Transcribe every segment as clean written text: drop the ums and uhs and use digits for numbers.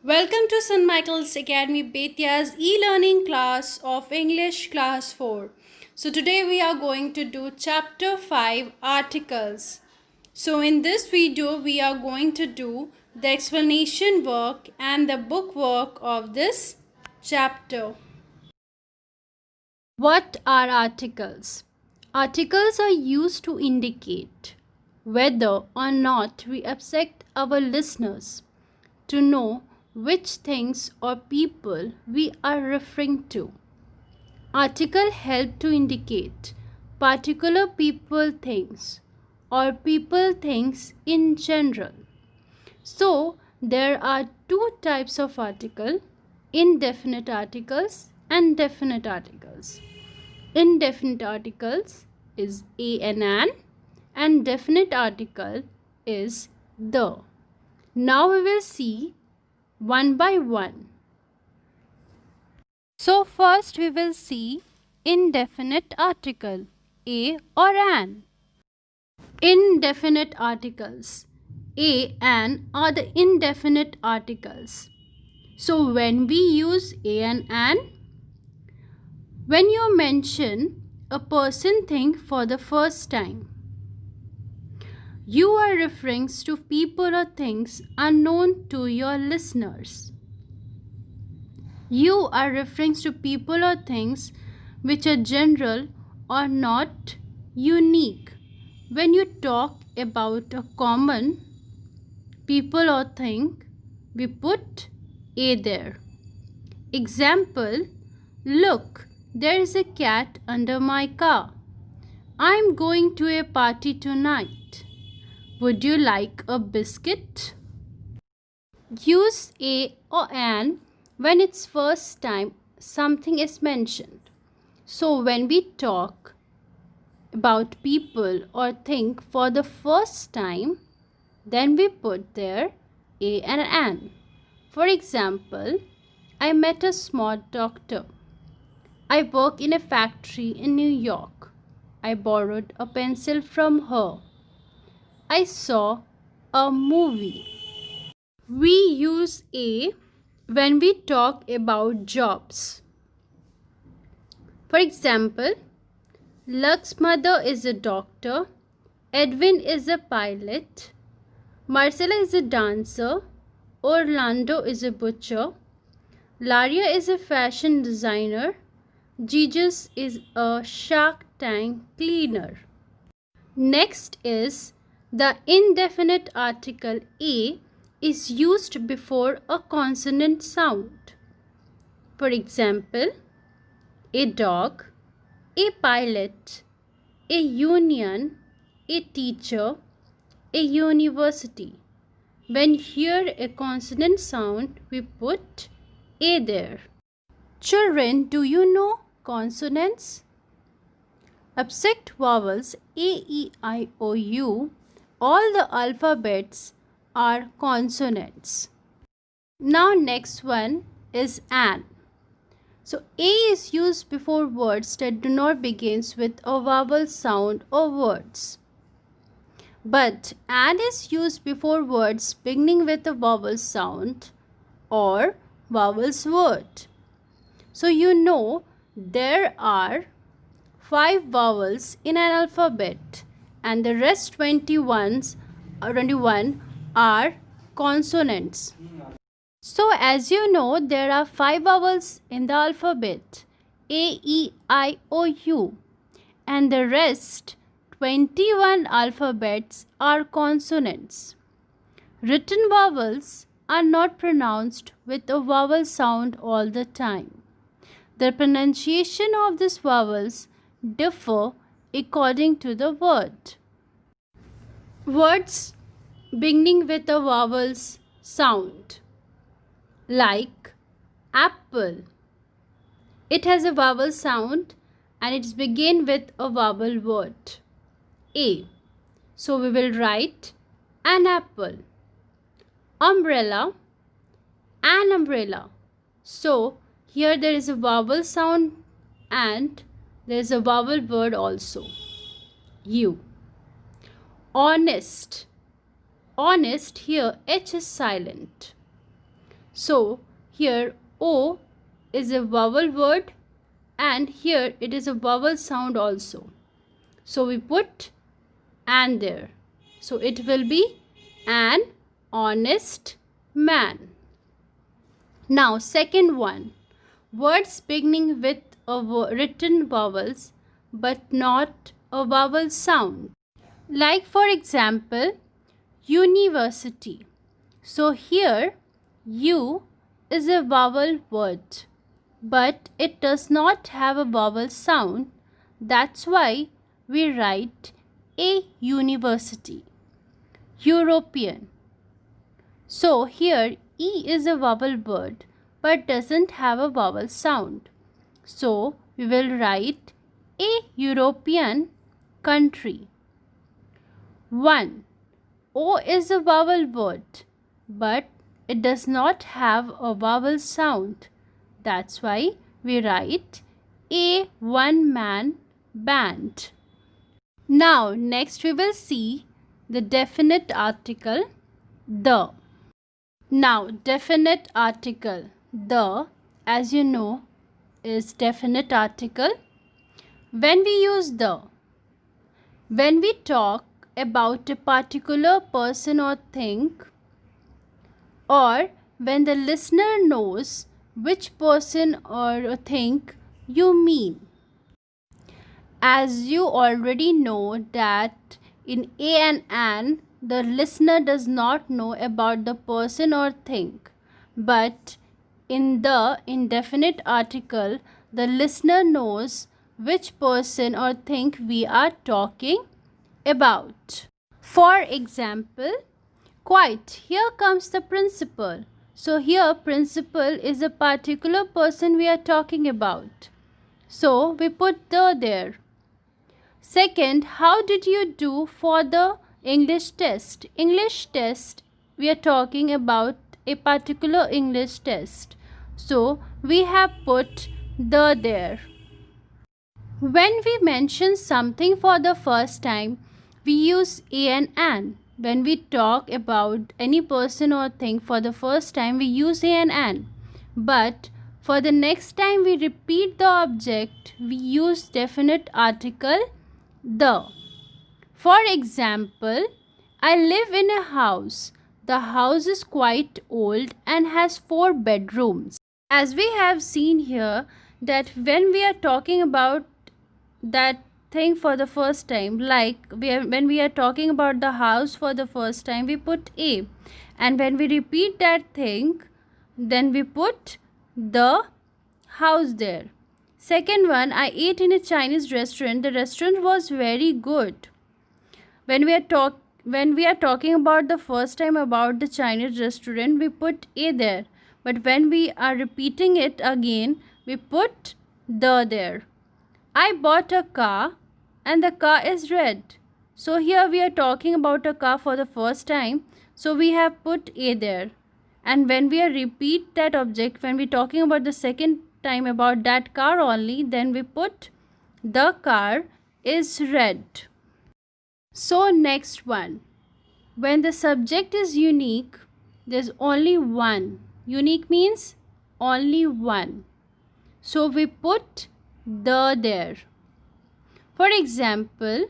Welcome to St. Michael's Academy Betia's e-learning class of English class 4. So today we are going to do chapter 5 articles. So in this video we are going to do the explanation work and the book work of this chapter. What are articles? Articles are used to indicate whether or not we expect our listeners to know which things or people we are referring to. Article help to indicate particular people things or people things in general. So there are two types of article, indefinite articles and definite articles. Indefinite articles is a and an, and definite article is the. Now we will see one by one. So first we will see indefinite article, a or an. Indefinite articles, a and are the indefinite articles. So when we use a and an, when you mention a person thing for the first time, you are referring to people or things unknown to your listeners. You are referring to people or things which are general or not unique. When you talk about a common people or thing, we put a there. Example, look, there is a cat under my car. I am going to a party tonight. Would you like a biscuit? Use a or an when it's first time something is mentioned. So when we talk about people or think for the first time, then we put there a and an. For example, I met a smart doctor. I work in a factory in New York. I borrowed a pencil from her. I saw a movie. We use a when we talk about jobs. For example, Lux's mother is a doctor, Edwin is a pilot, Marcella is a dancer, Orlando is a butcher, Laria is a fashion designer, Jesus is a Shark Tank cleaner. Next is the indefinite article a is used before a consonant sound. For example, a dog, a pilot, a union, a teacher, a university. When hear a consonant sound, we put a there. Children, do you know consonants? Except vowels a, e, I, o, u, all the alphabets are consonants. Now next one is an. So a is used before words that do not begin with a vowel sound or words. But an is used before words beginning with a vowel sound or vowels word. So you know there are 5 vowels in an alphabet and the rest 21 are consonants. So as you know, there are 5 vowels in the alphabet, A, E, I, O, U, and the rest 21 alphabets are consonants. Written vowels are not pronounced with a vowel sound all the time. The pronunciation of these vowels differ according to the word. Words beginning with a vowels sound, like apple. It has a vowel sound and it's begin with a vowel word, a. So we will write an apple. Umbrella, an umbrella. So here there is a vowel sound and there is a vowel word also, u. Honest. Honest, here H is silent. So here O is a vowel word and here it is a vowel sound also. So we put an there. So it will be an honest man. Now second one, words beginning with written vowels but not a vowel sound. Like for example, university. So here U is a vowel word but it does not have a vowel sound. That's why we write a university. European. So here E is a vowel word but doesn't have a vowel sound. So we will write a European country. 1. O is a vowel word but it does not have a vowel sound. That's why we write a one-man band. Now next we will see the definite article the. Now definite article the, as you know, is definite article. When we use the, when we talk about a particular person or thing, or when the listener knows which person or thing you mean. As you already know that in a and an, the listener does not know about the person or thing, but in the indefinite article, the listener knows which person or thing we are talking about. For example, quite, here comes the principal. So here principal is a particular person we are talking about. So we put the there. Second, how did you do for the English test? English test, we are talking about a particular English test. So we have put the there. When we mention something for the first time, we use a and an. When we talk about any person or thing for the first time, we use a and an. But for the next time we repeat the object, we use definite article the. For example, I live in a house. The house is quite old and has 4 bedrooms. As we have seen here that when we are talking about that thing for the first time, like when we are talking about the house for the first time, we put a, and when we repeat that thing, then we put the house there. Second one, I ate in a Chinese restaurant. The restaurant was very good. When we are talking about the first time about the Chinese restaurant, we put a there, but when we are repeating it again, we put the there. I bought a car and the car is red. So here we are talking about a car for the first time, so we have put a there. And when we repeat that object, when we are talking about the second time about that car only, then we put the car is red. So next one, when the subject is unique, there's only one. Unique means only one. So we put the there. For example,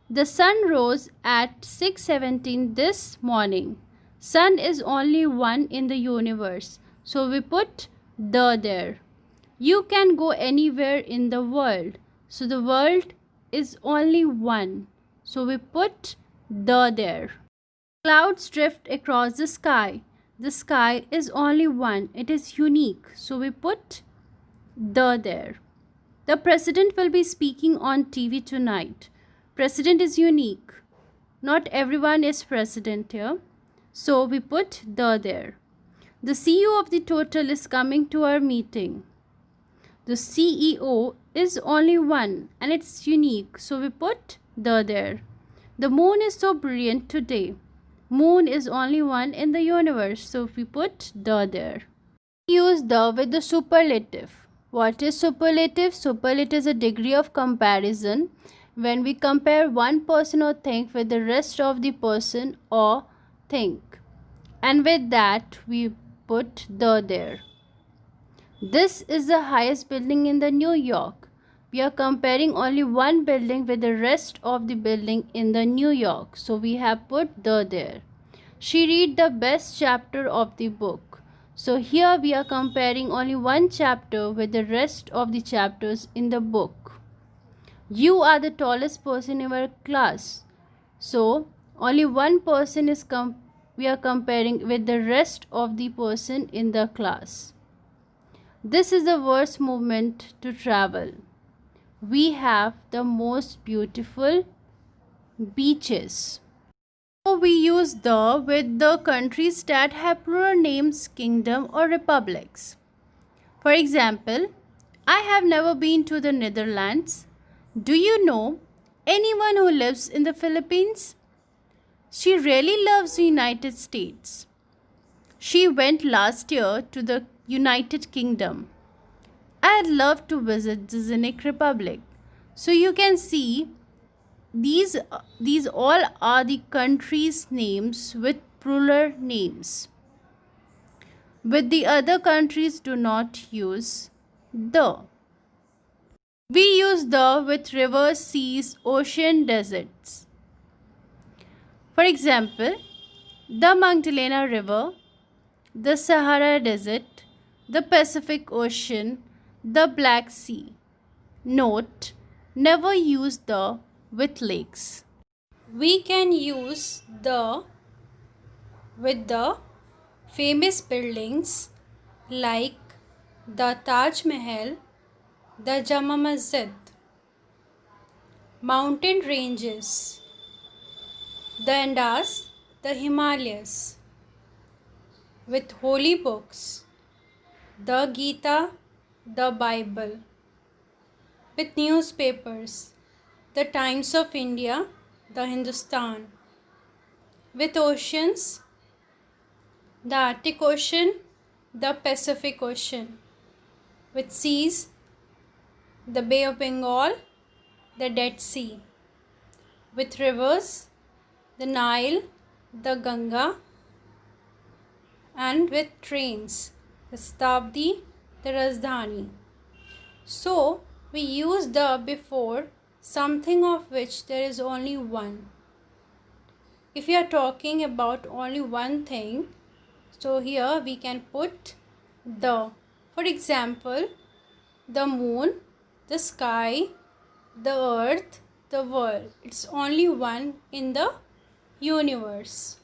the sun rose at 6:17 this morning. Sun is only one in the universe. So we put the there. You can go anywhere in the world. So the world is only one. So we put the there. Clouds drift across the sky. The sky is only one. It is unique. So we put the there. The president will be speaking on TV tonight. President is unique. Not everyone is president here. So we put the there. The CEO of the total is coming to our meeting. The CEO is only one and it's unique. So we put the there. The moon is so brilliant today. Moon is only one in the universe. So we put the there. We use the with the superlative. What is superlative? Superlative is a degree of comparison when we compare one person or thing with the rest of the person or thing. And with that, we put the there. This is the highest building in the New York. We are comparing only one building with the rest of the building in the New York. So we have put the there. She read the best chapter of the book. So here we are comparing only one chapter with the rest of the chapters in the book. You are the tallest person in our class. So only one person is we are comparing with the rest of the person in the class. This is the worst movement to travel. We have the most beautiful beaches. So we use the with the countries that have plural names, kingdom or republics. For example, I have never been to the Netherlands. Do you know anyone who lives in the Philippines? She really loves the United States. She went last year to the United Kingdom. I'd love to visit the Czech Republic. So you can see these all are the countries' names with plural names. With the other countries do not use the. We use the with rivers, seas, ocean, deserts. For example, the Magdalena River, the Sahara Desert, the Pacific Ocean, the Black Sea. Note, never use the with lakes. We can use the with the famous buildings like the Taj Mahal, the Jama Masjid, mountain ranges, the Andes, the Himalayas, with holy books, the Gita, the Bible, with newspapers, the Times of India, the Hindustan, with oceans, the Arctic Ocean, the Pacific Ocean, with seas, the Bay of Bengal, the Dead Sea, with rivers, the Nile, the Ganga, and with trains, the Shatabdi, the Rajdhani. So, we use the before something of which there is only one. If we are talking about only one thing, so here we can put the. For example, the moon, the sky, the earth, the world. It's only one in the universe.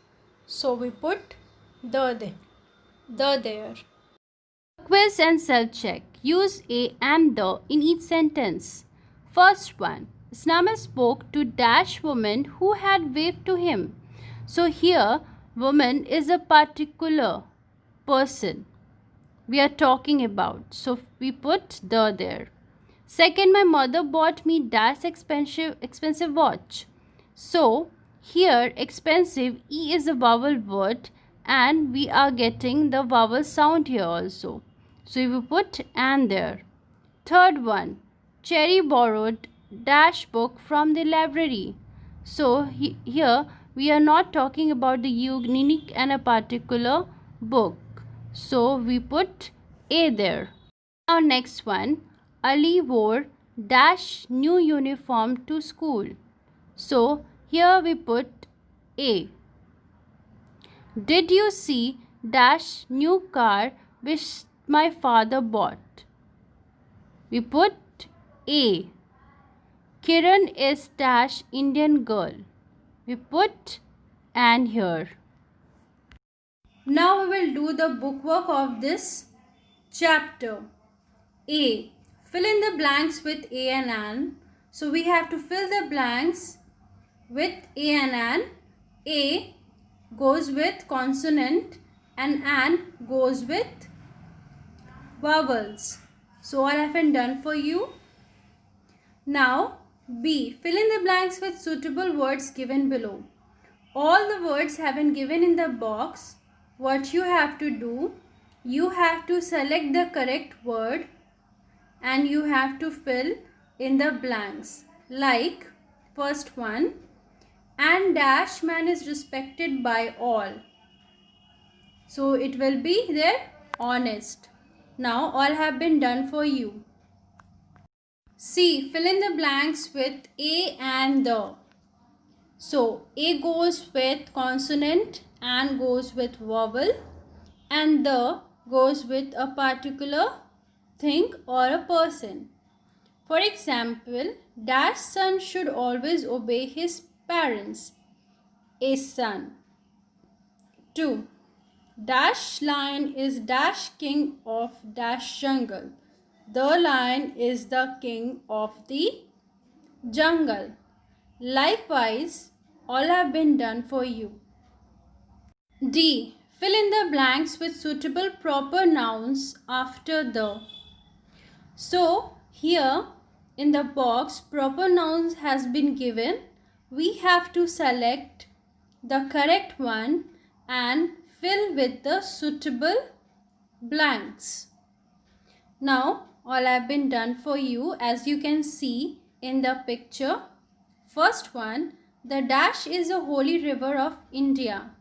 So we put the there. Quiz and self-check. Use a and the in each sentence. First one. Snama spoke to dash woman who had waved to him. So here woman is a particular person we are talking about. So we put the there. Second, my mother bought me dash expensive watch. So here expensive e is a vowel word and we are getting the vowel sound here also. So we will put and there. Third one, Cherry borrowed dash book from the library. So here we are not talking about the unique and a particular book. So we put a there. Now next one, Ali wore dash new uniform to school. So here we put a. Did you see dash new car which my father bought? We put a. Kiran is dash Indian girl. We put and here. Now we will do the bookwork of this chapter. A. Fill in the blanks with a and an. So we have to fill the blanks with a and an. A goes with consonant and an goes with vowels. So all I have done for you. Now B. Fill in the blanks with suitable words given below. All the words have been given in the box. What you have to do, you have to select the correct word and you have to fill in the blanks. Like first one, and dash man is respected by all. So it will be there honest. Now all have been done for you. C. Fill in the blanks with a and the. So a goes with consonant and goes with vowel, and the goes with a particular thing or a person. For example, dash son should always obey his parents. A son. 2. Dash lion is dash king of dash jungle. The lion is the king of the jungle. Likewise, all have been done for you. D. Fill in the blanks with suitable proper nouns after the. So, here in the box proper nouns has been given. We have to select the correct one and fill with the suitable blanks. Now, all have been done for you, as you can see in the picture. First one, the dash is a holy river of India.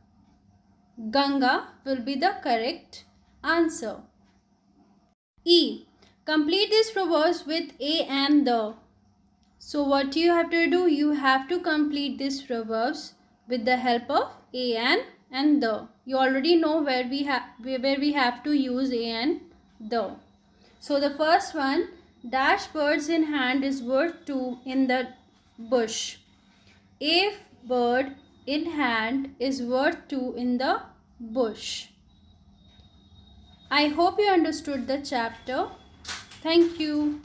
Ganga will be the correct answer. E. Complete these proverbs with a and the. So what you have to do? You have to complete these proverbs with the help of a and the. You already know where we have to use a and the. So the first one, dash birds in hand is worth two in the bush. A bird in hand is worth two in the bush. I hope you understood the chapter. Thank you.